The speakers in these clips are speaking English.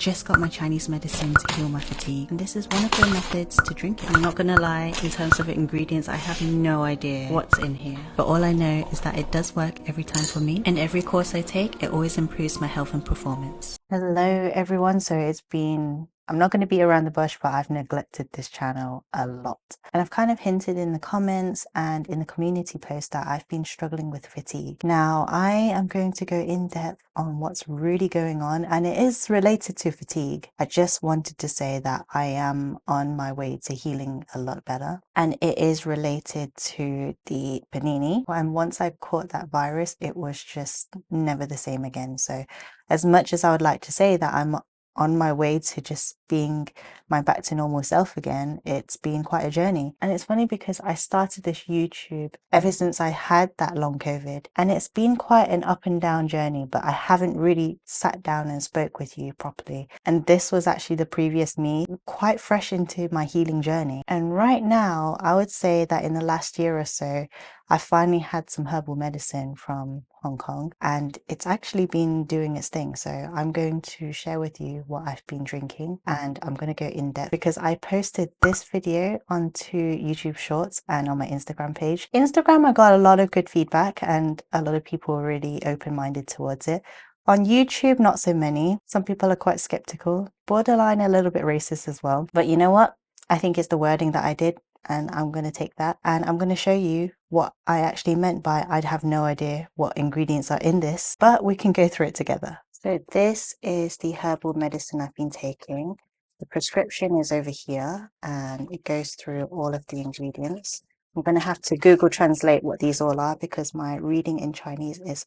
just got my Chinese medicine to heal my fatigue, and this is one of the methods to drink it. I'm not gonna lie, in terms of ingredients, I have no idea what's in here, but all I know is that it does work every time for me, and every course I take, it always improves my health and performance. Hello everyone, so I'm not going to be around the bush, but I've neglected this channel a lot. And I've kind of hinted in the comments and in the community post that I've been struggling with fatigue. Now, I am going to go in depth on what's really going on, and it is related to fatigue. I just wanted to say that I am on my way to healing a lot better, and it is related to the panini. And once I caught that virus, it was just never the same again. So as much as I would like to say that I'm on my way to just being my back to normal self again, it's been quite a journey. And it's funny because I started this YouTube ever since I had that long COVID, and it's been quite an up and down journey, but I haven't really sat down and spoke with you properly. And this was actually the previous me, quite fresh into my healing journey. And right now, I would say that in the last year or so, I finally had some herbal medicine from Hong Kong, and it's actually been doing its thing. So I'm going to share with you what I've been drinking, and I'm going to go in depth because I posted this video onto YouTube Shorts and on my Instagram page. Instagram, I got a lot of good feedback and a lot of people were really open-minded towards it. On YouTube, not so many. Some people are quite skeptical, borderline a little bit racist as well. But you know what? I think it's the wording that I did, and I'm going to take that and I'm going to show you what I actually meant by I'd have no idea what ingredients are in this, but we can go through it together. So this is the herbal medicine I've been taking. The prescription is over here and it goes through all of the ingredients. I'm going to have to Google translate what these all are because my reading in Chinese is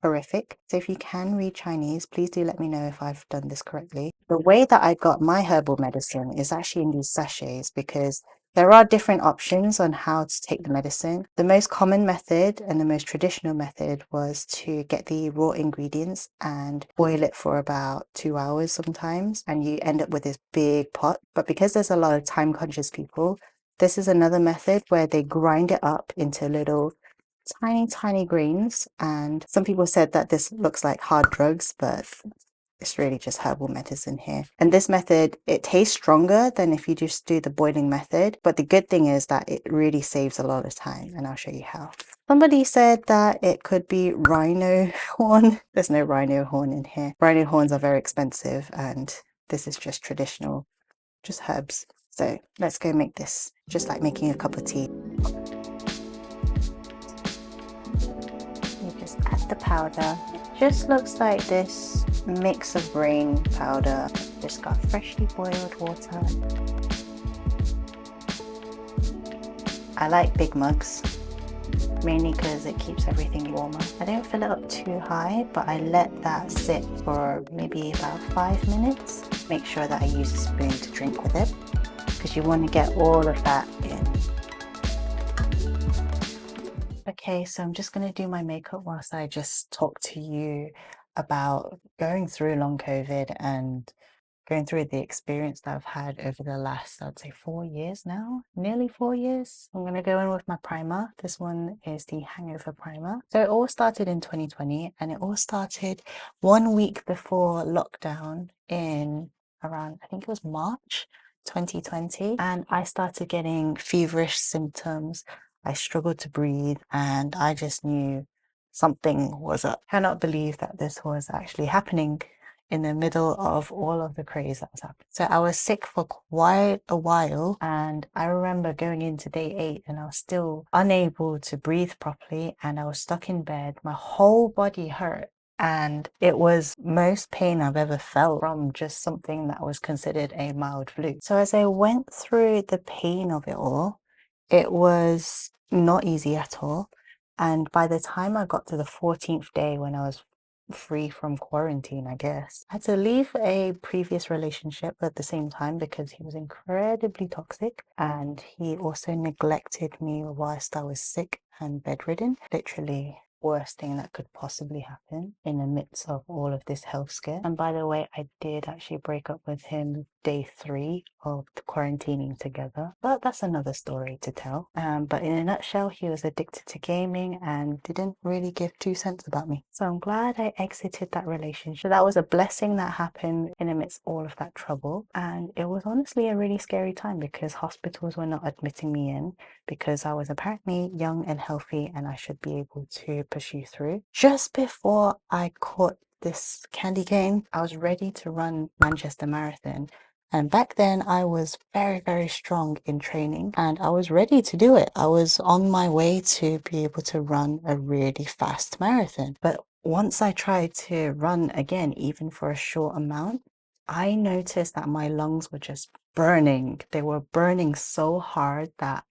horrific. So if you can read Chinese, please do let me know if I've done this correctly. The way that I got my herbal medicine is actually in these sachets because there are different options on how to take the medicine. The most common method and the most traditional method was to get the raw ingredients and boil it for about 2 hours sometimes, and you end up with this big pot. But because there's a lot of time conscious people, this is another method where they grind it up into little tiny grains, and some people said that this looks like hard drugs, but it's really just herbal medicine here. And this method, it tastes stronger than if you just do the boiling method, but the good thing is that it really saves a lot of time, and I'll show you how. Somebody said that it could be rhino horn. There's no rhino horn in here. Rhino horns are very expensive, and this is just traditional, just herbs. So let's go make this, just like making a cup of tea. You just add the powder. It just looks like this mix of brain powder. Just got freshly boiled water. I like big mugs, mainly because it keeps everything warmer. I don't fill it up too high, but I let that sit for maybe about 5 minutes. Make sure that I use a spoon to drink with it, because you want to get all of that in. Okay, so I'm just going to do my makeup whilst I just talk to you about going through long COVID and going through the experience that I've had over the last, I'd say 4 years now, nearly 4 years. I'm going to go in with my primer. This one is the Hangover primer. So it all started in 2020, and it all started 1 week before lockdown in around, I think it was March 2020. And I started getting feverish symptoms. I struggled to breathe, and I just knew something was up. I cannot believe that this was actually happening in the middle of all of the craze that was happening. So I was sick for quite a while, and I remember going into day 8 and I was still unable to breathe properly, and I was stuck in bed. My whole body hurt, and it was most pain I've ever felt from just something that was considered a mild flu. So as I went through the pain of it all, it was not easy at all. And by the time I got to the 14th day, when I was free from quarantine, I guess, I had to leave a previous relationship at the same time because he was incredibly toxic, and he also neglected me whilst I was sick and bedridden. Literally worst thing that could possibly happen in the midst of all of this health scare. And by the way, I did actually break up with him day 3 of the quarantining together, but that's another story to tell. But in a nutshell, he was addicted to gaming and didn't really give 2 cents about me. So I'm glad I exited that relationship. That was a blessing that happened in amidst all of that trouble. And it was honestly a really scary time because hospitals were not admitting me in because I was apparently young and healthy and I should be able to pursue through. Just before I caught this candy cane, I was ready to run Manchester Marathon. And back then I was very, very strong in training and I was ready to do it. I was on my way to be able to run a really fast marathon. But once I tried to run again, even for a short amount, I noticed that my lungs were just burning. They were burning so hard that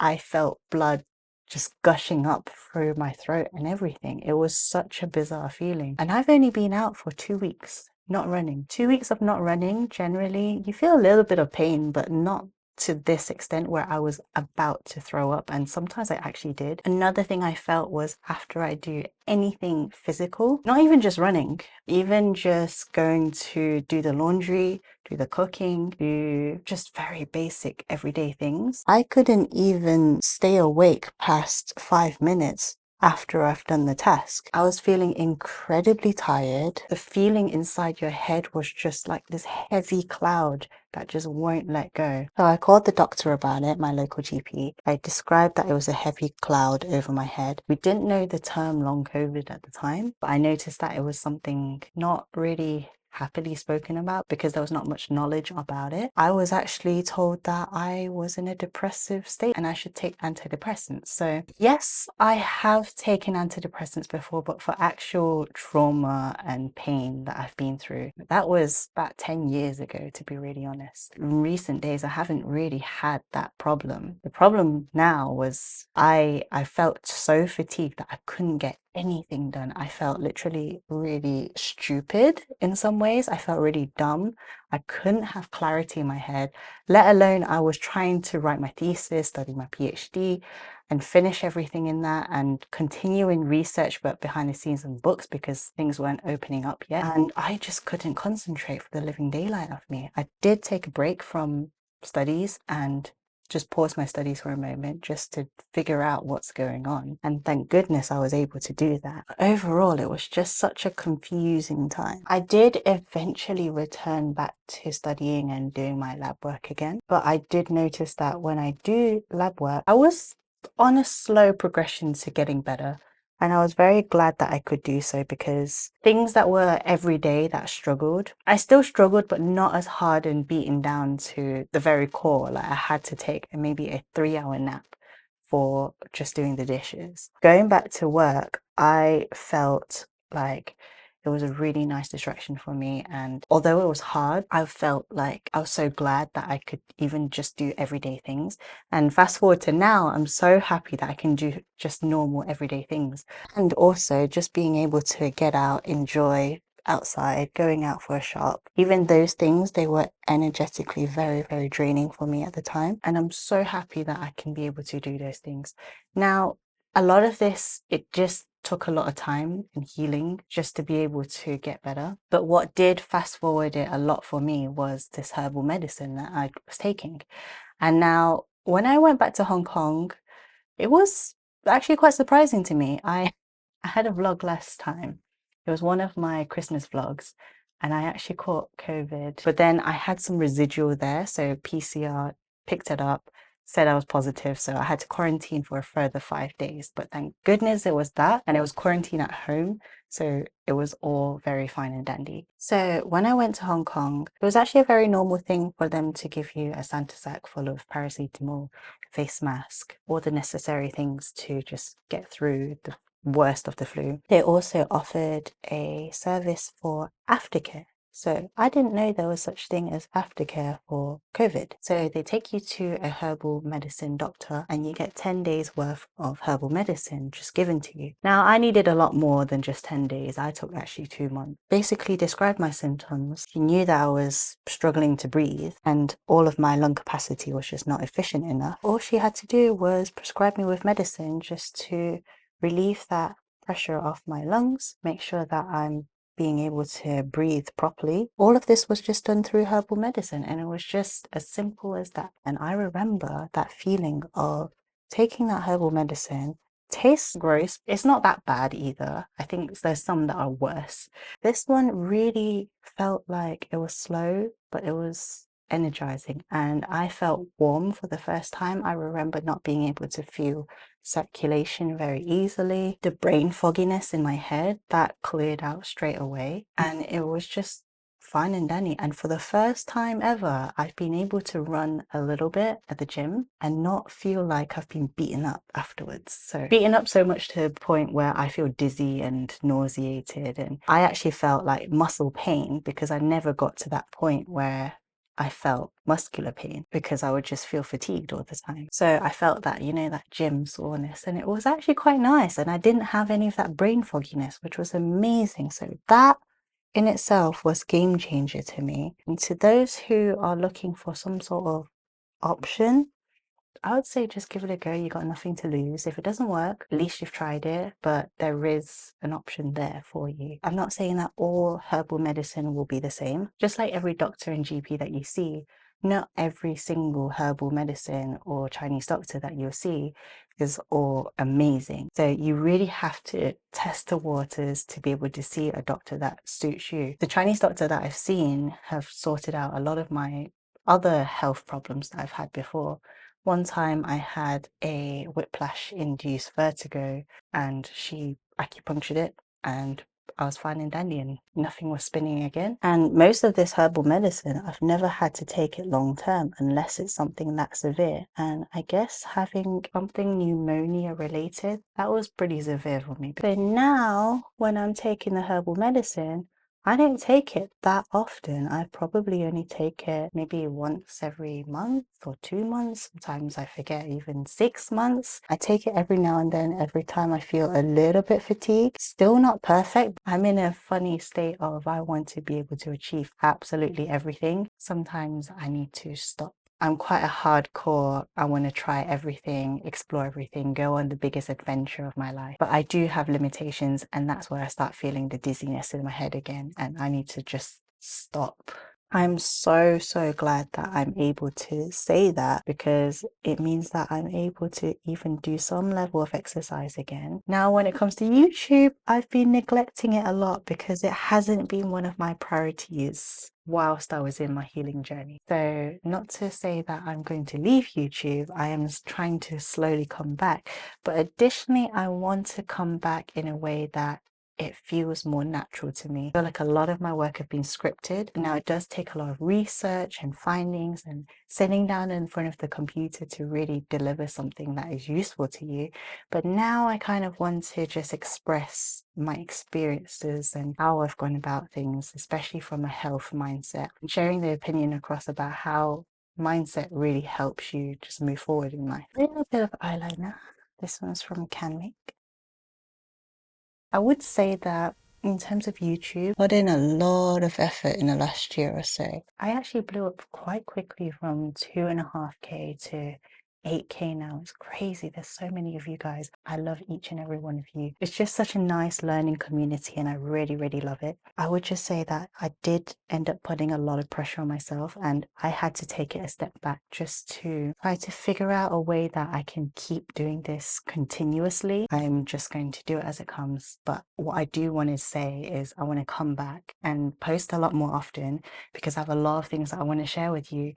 I felt blood just gushing up through my throat and everything. It was such a bizarre feeling. And I've only been out for 2 weeks, not running. 2 weeks of not running, generally, you feel a little bit of pain, but not to this extent where I was about to throw up. And sometimes I actually did. Another thing I felt was after I do anything physical, not even just running, even just going to do the laundry, do the cooking, do just very basic everyday things, I couldn't even stay awake past 5 minutes after I've done the task. I was feeling incredibly tired. The feeling inside your head was just like this heavy cloud that just won't let go. So I called the doctor about it, my local GP. I described that it was a heavy cloud over my head. We didn't know the term long COVID at the time, but I noticed that it was something not really happily spoken about because there was not much knowledge about it. I was actually told that I was in a depressive state and I should take antidepressants. So yes, I have taken antidepressants before, but for actual trauma and pain that I've been through, that was about 10 years ago, to be really honest. In recent days, I haven't really had that problem. The problem now was I felt so fatigued that I couldn't get anything done. I felt literally really stupid in some ways. I felt really dumb. I couldn't have clarity in my head, let alone I was trying to write my thesis, study my PhD, and finish everything in that and continue in research, but behind the scenes in books because things weren't opening up yet. And I just couldn't concentrate for the living daylight of me. I did take a break from studies and just pause my studies for a moment just to figure out what's going on. And thank goodness I was able to do that. Overall, it was just such a confusing time. I did eventually return back to studying and doing my lab work again, but I did notice that when I do lab work, I was on a slow progression to getting better. And I was very glad that I could do so because things that were every day that struggled, I still struggled, but not as hard and beaten down to the very core. Like I had to take maybe a 3-hour nap for just doing the dishes. Going back to work, I felt like it was a really nice distraction for me. And although it was hard, I felt like I was so glad that I could even just do everyday things. And fast forward to now, I'm so happy that I can do just normal everyday things. And also just being able to get out, enjoy outside, going out for a shop. Even those things, they were energetically very, very draining for me at the time. And I'm so happy that I can be able to do those things. Now, a lot of this, it just took a lot of time and healing just to be able to get better. But what did fast forward it a lot for me was this herbal medicine that I was taking. And now when I went back to Hong Kong, it was actually quite surprising to me. I had a vlog last time. It was one of my Christmas vlogs and I actually caught COVID, but then I had some residual there. So PCR picked it up, said I was positive. So I had to quarantine for a further 5 days, but thank goodness it was that. And it was quarantine at home. So it was all very fine and dandy. So when I went to Hong Kong, it was actually a very normal thing for them to give you a Santa sack full of paracetamol, face mask, all the necessary things to just get through the worst of the flu. They also offered a service for aftercare. So I didn't know there was such thing as aftercare for COVID. So they take you to a herbal medicine doctor and you get 10 days worth of herbal medicine just given to you. Now I needed a lot more than just 10 days. I took actually 2 months. Basically described my symptoms. He knew that I was struggling to breathe and all of my lung capacity was just not efficient enough. All she had to do was prescribe me with medicine just to relieve that pressure off my lungs, make sure that I'm being able to breathe properly. All of this was just done through herbal medicine, and it was just as simple as that. And I remember that feeling of taking that herbal medicine. Tastes gross. It's not that bad either. I think there's some that are worse. This one really felt like it was slow, but it was energizing, and I felt warm for the first time. I remember not being able to feel circulation very easily. The brain fogginess in my head, that cleared out straight away, and it was just fine and dandy. And for the first time ever, I've been able to run a little bit at the gym and not feel like I've been beaten up afterwards. So beaten up so much to the point where I feel dizzy and nauseated, and I actually felt like muscle pain because I never got to that point where I felt muscular pain because I would just feel fatigued all the time. So I felt that, you know, that gym soreness, and it was actually quite nice. And I didn't have any of that brain fogginess, which was amazing. So that in itself was game changer to me. And to those who are looking for some sort of option, I would say just give it a go. You got nothing to lose. If it doesn't work, at least you've tried it, but there is an option there for you. I'm not saying that all herbal medicine will be the same. Just like every doctor and GP that you see, not every single herbal medicine or Chinese doctor that you'll see is all amazing. So you really have to test the waters to be able to see a doctor that suits you. The Chinese doctor that I've seen have sorted out a lot of my other health problems that I've had before. One time I had a whiplash-induced vertigo, and she acupunctured it, and I was fine and dandy and nothing was spinning again. And most of this herbal medicine, I've never had to take it long term unless it's something that severe. And I guess having something pneumonia related, that was pretty severe for me. So now when I'm taking the herbal medicine, I don't take it that often. I probably only take it maybe once every month or 2 months. Sometimes I forget, even 6 months. I take it every now and then, every time I feel a little bit fatigued. Still not perfect. I'm in a funny state of I want to be able to achieve absolutely everything. Sometimes I need to stop. I'm quite a hardcore, I want to try everything, explore everything, go on the biggest adventure of my life. But I do have limitations, and that's where I start feeling the dizziness in my head again, and I need to just stop. I'm so glad that I'm able to say that, because it means that I'm able to even do some level of exercise again. Now, when it comes to YouTube, I've been neglecting it a lot because it hasn't been one of my priorities whilst I was in my healing journey. So not to say that I'm going to leave YouTube, I am trying to slowly come back. But additionally, I want to come back in a way that it feels more natural to me. I feel like a lot of my work have been scripted. Now it does take a lot of research and findings and sitting down in front of the computer to really deliver something that is useful to you. But now I kind of want to just express my experiences and how I've gone about things, especially from a health mindset, and sharing the opinion across about how mindset really helps you just move forward in life. A little bit of eyeliner. This one's from Canmake. I would say that in terms of YouTube, put in a lot of effort in the last year or so. I actually blew up quite quickly from 2.5K to 8K now. It's crazy. There's so many of you guys. I love each and every one of you. It's just such a nice learning community, and I really love it. I would just say that I did end up putting a lot of pressure on myself, and I had to take it a step back just to try to figure out a way that I can keep doing this continuously. I'm just going to do it as it comes. But what I do want to say is I want to come back and post a lot more often, because I have a lot of things that I want to share with you.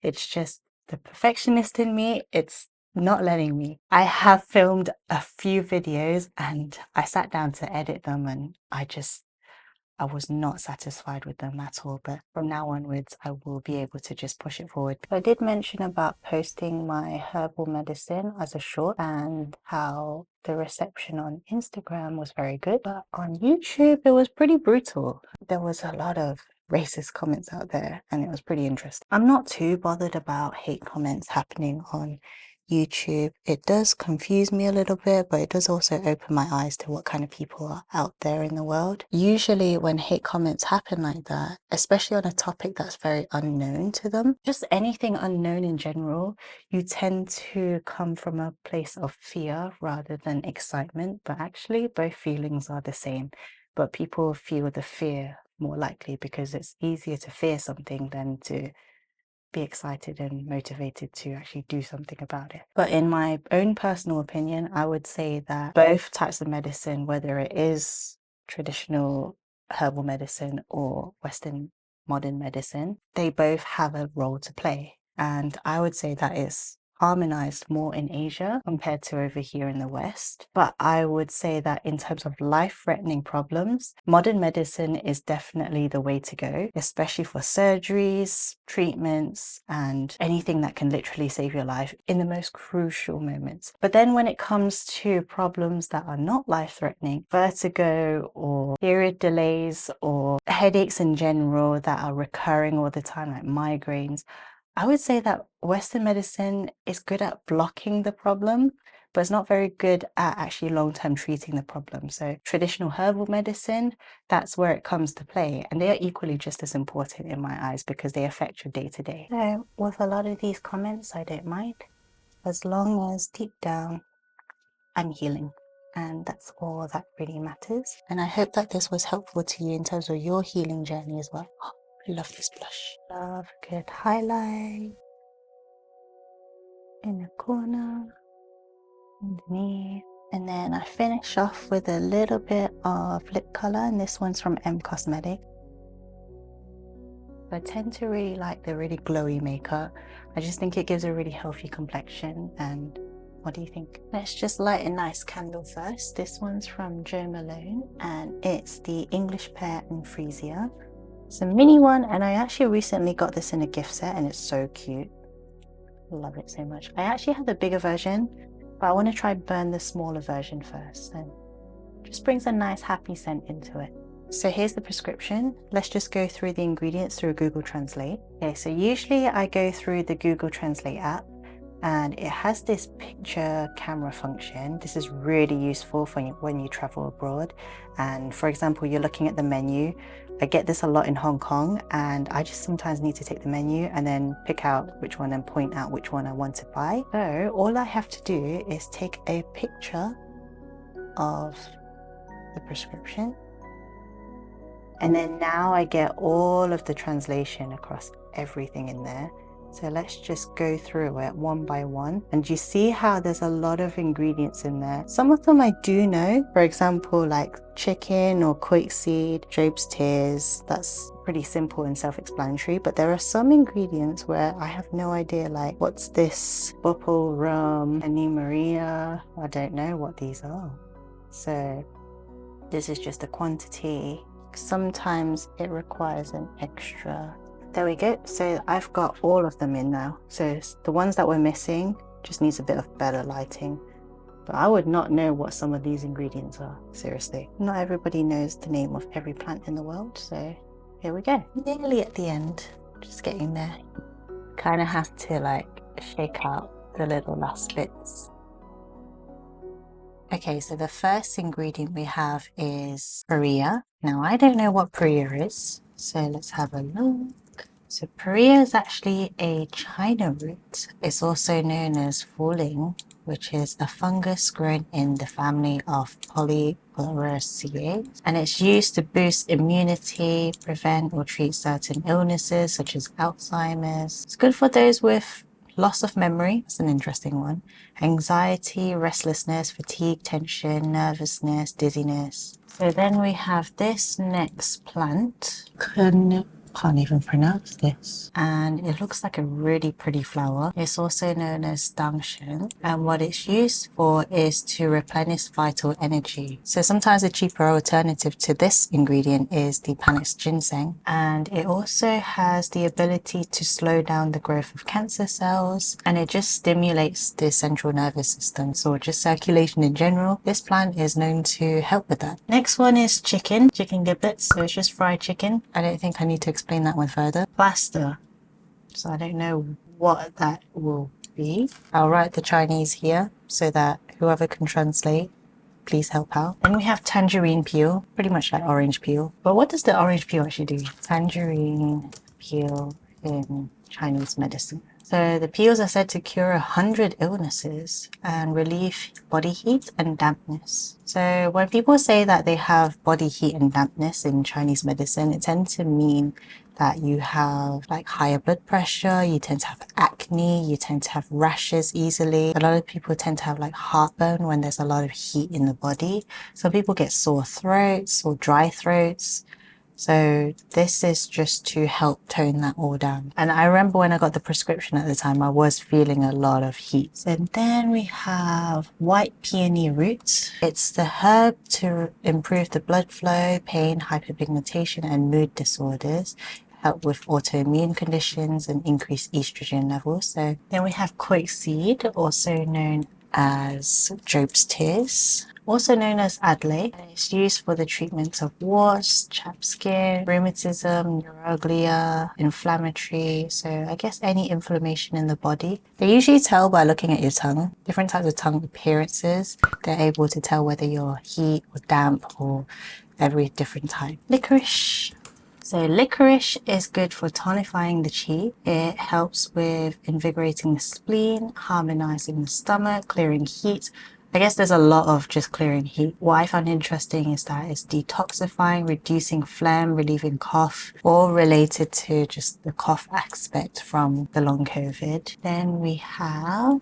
It's just the perfectionist in me, it's not letting me. I have filmed a few videos and I sat down to edit them, and I was not satisfied with them at all. But from now onwards, I will be able to just push it forward. I did mention about posting my herbal medicine as a short, and how the reception on Instagram was very good, but on YouTube, it was pretty brutal. There was a lot of racist comments out there, and it was pretty interesting. I'm not too bothered about hate comments happening on YouTube. It does confuse me a little bit, but it does also open my eyes to what kind of people are out there in the world. Usually when hate comments happen like that, especially on a topic that's very unknown to them, just anything unknown in general, you tend to come from a place of fear rather than excitement, but actually both feelings are the same. But people feel the fear more likely because it's easier to fear something than to be excited and motivated to actually do something about it. But in my own personal opinion, I would say that both types of medicine, whether it is traditional herbal medicine or Western modern medicine, they both have a role to play. And I would say that is harmonized more in Asia compared to over here in the West. But I would say that in terms of life-threatening problems, modern medicine is definitely the way to go, especially for surgeries, treatments, and anything that can literally save your life in the most crucial moments. But then when it comes to problems that are not life-threatening, vertigo or period delays or headaches in general that are recurring all the time, like migraines, I would say that Western medicine is good at blocking the problem, but it's not very good at actually long-term treating the problem. So traditional herbal medicine, that's where it comes to play. And they are equally just as important in my eyes because they affect your day-to-day. So with a lot of these comments, I don't mind, as long as deep down I'm healing. And that's all that really matters. And I hope that this was helpful to you in terms of your healing journey as well. Oh, I love this blush. Love good highlight in the corner, underneath. And then I finish off with a little bit of lip color, and this one's from M Cosmetics. I tend to really like the really glowy makeup. I just think it gives a really healthy complexion. And what do you think? Let's just light a nice candle first. This one's from Jo Malone, and it's the English Pear and Freesia. It's a mini one, and I actually recently got this in a gift set, and it's so cute. Love it so much. I actually have the bigger version, but I want to try burn the smaller version first, and just brings a nice happy scent into it. So here's the prescription. Let's just go through the ingredients through Google Translate. Okay, so usually I go through the Google Translate app, and it has this picture camera function. This is really useful for when you travel abroad. And for example, you're looking at the menu. I get this a lot in Hong Kong, and I just sometimes need to take the menu and then pick out which one and point out which one I want to buy. So all I have to do is take a picture of the prescription, and then now I get all of the translation across everything in there. So let's just go through it one by one. And you see how there's a lot of ingredients in there. Some of them I do know, for example, like chicken or hauchicyt, Job's tears. That's pretty simple and self-explanatory, but there are some ingredients where I have no idea, like what's this? Bopple rum, Maria. I don't know what these are. So this is just a quantity. Sometimes it requires an extra. There we go. So I've got all of them in now. So the ones that were missing just needs a bit of better lighting. But I would not know what some of these ingredients are, seriously. Not everybody knows the name of every plant in the world, so here we go. Nearly at the end, just getting there. Kind of have to like shake out the little last bits. Okay, so the first ingredient we have is Perea. Now I don't know what Perea is, so let's have a look. So Perea is actually a China root. It's also known as Falling, which is a fungus grown in the family of Polyphoraceae, and it's used to boost immunity, prevent or treat certain illnesses such as Alzheimer's. It's good for those with loss of memory, that's an interesting one, anxiety, restlessness, fatigue, tension, nervousness, dizziness. So then we have this next plant, can't even pronounce this. And it looks like a really pretty flower. It's also known as dangshan. And what it's used for is to replenish vital energy. So sometimes a cheaper alternative to this ingredient is the Panax ginseng. And it also has the ability to slow down the growth of cancer cells. And it just stimulates the central nervous system. So just circulation in general. This plant is known to help with that. Next one is chicken giblets. So it's just fried chicken. I don't think I need to explain that one further. Plaster. So I don't know what that will be. I'll write the Chinese here so that whoever can translate, please help out. Then we have tangerine peel, pretty much like orange peel. But what does the orange peel actually do? Tangerine peel in Chinese medicine. So the peels are said to cure 100 illnesses and relieve body heat and dampness. So when people say that they have body heat and dampness in Chinese medicine, it tends to mean that you have like higher blood pressure, you tend to have acne, you tend to have rashes easily. A lot of people tend to have like heartburn when there's a lot of heat in the body. Some people get sore throats or dry throats. So this is just to help tone that all down. And I remember when I got the prescription at the time, I was feeling a lot of heat. And then we have white peony root. It's the herb to improve the blood flow, pain, hyperpigmentation, and mood disorders. Help with autoimmune conditions and increase estrogen levels. So then we have quickseed, also known as Job's tears, also known as Adlai. It's used for the treatment of warts, chapped skin, rheumatism, neuralgia, inflammatory, so I guess any inflammation in the body. They usually tell by looking at your tongue. Different types of tongue appearances, they're able to tell whether you're heat or damp or every different type. Licorice. So licorice is good for tonifying the qi. It helps with invigorating the spleen, harmonizing the stomach, clearing heat. I guess there's a lot of just clearing heat. What I found interesting is that it's detoxifying, reducing phlegm, relieving cough, all related to just the cough aspect from the long COVID. Then we have,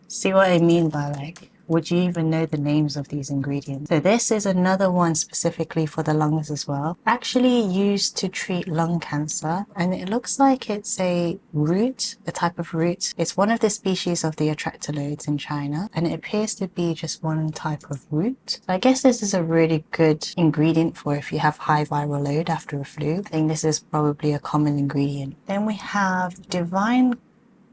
see what I mean by like, would you even know the names of these ingredients? So this is another one specifically for the lungs as well. Actually used to treat lung cancer. And it looks like it's a root, a type of root. It's one of the species of the Atractylloids in China. And it appears to be just one type of root. So I guess this is a really good ingredient for if you have high viral load after a flu. I think this is probably a common ingredient. Then we have Divine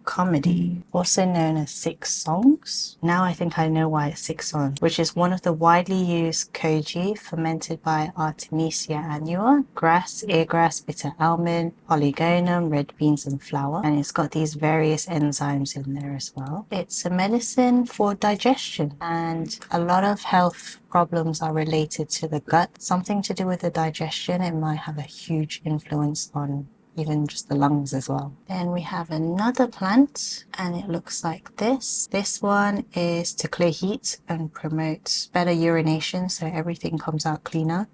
Comedy, also known as Six Songs. Now I think I know why it's Six Songs, which is one of the widely used koji fermented by Artemisia annua, grass, eargrass, bitter almond, polygonum, red beans and flour. And it's got these various enzymes in there as well. It's a medicine for digestion, and a lot of health problems are related to the gut. Something to do with the digestion. It might have a huge influence on even just the lungs as well. Then we have another plant and it looks like this. This one is to clear heat and promote better urination, so everything comes out cleaner.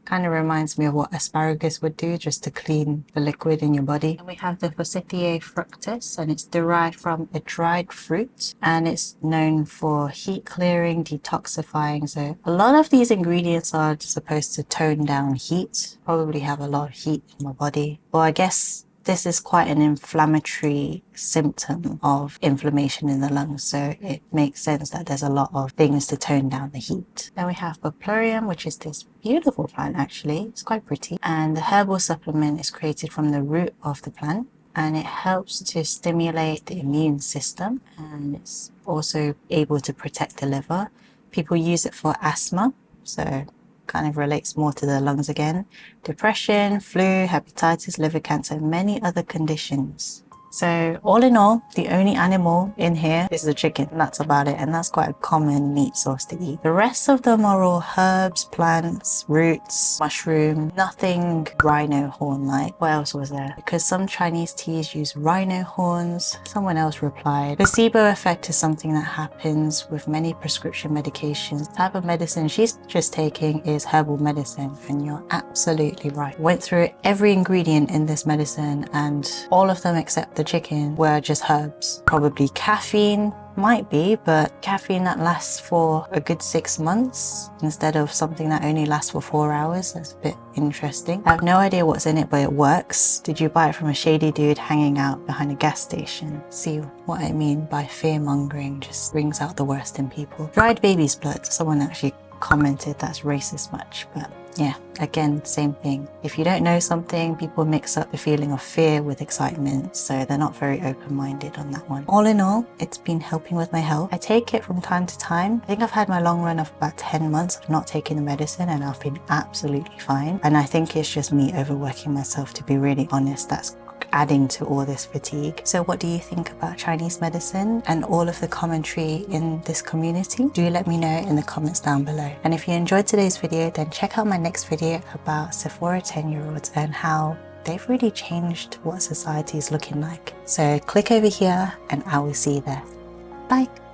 Kind of reminds me of what asparagus would do, just to clean the liquid in your body. And we have the Forsythia fructus, and it's derived from a dried fruit, and it's known for heat clearing, detoxifying. So a lot of these ingredients are supposed to tone down heat. Probably have a lot of heat in my body. Well, I guess this is quite an inflammatory symptom of inflammation in the lungs, so it makes sense that there's a lot of things to tone down the heat. Then we have Buplurium, which is this beautiful plant actually. It's quite pretty. And the herbal supplement is created from the root of the plant, and it helps to stimulate the immune system, and it's also able to protect the liver. People use it for asthma, so kind of relates more to the lungs again. Depression, flu, hepatitis, liver cancer, and many other conditions. So all in all, the only animal in here is the chicken. That's about it, and that's quite a common meat source to eat. The rest of them are all herbs, plants, roots, mushroom, nothing rhino horn-like. What else was there? Because some Chinese teas use rhino horns. Someone else replied, placebo effect is something that happens with many prescription medications. The type of medicine she's just taking is herbal medicine, and you're absolutely right. Went through every ingredient in this medicine, and all of them except the chicken were just herbs. Probably caffeine, might be, but caffeine that lasts for a good 6 months instead of something that only lasts for 4 hours. That's a bit interesting. I have no idea what's in it, but it works. Did you buy it from a shady dude hanging out behind a gas station? See what I mean by fear mongering just brings out the worst in people. Dried baby's blood. Someone actually commented that's racist much, but yeah, again, same thing. If you don't know something, people mix up the feeling of fear with excitement, so they're not very open-minded on that one. All in all, it's been helping with my health. I take it from time to time. I think I've had my long run of about 10 months of not taking the medicine, and I've been absolutely fine. And I think it's just me overworking myself, to be really honest. That's adding to all this fatigue. So what do you think about Chinese medicine and all of the commentary in this community? Do let me know in the comments down below. And if you enjoyed today's video, then check out my next video about Sephora 10-year-olds and how they've really changed what society is looking like. So click over here and I will see you there. Bye.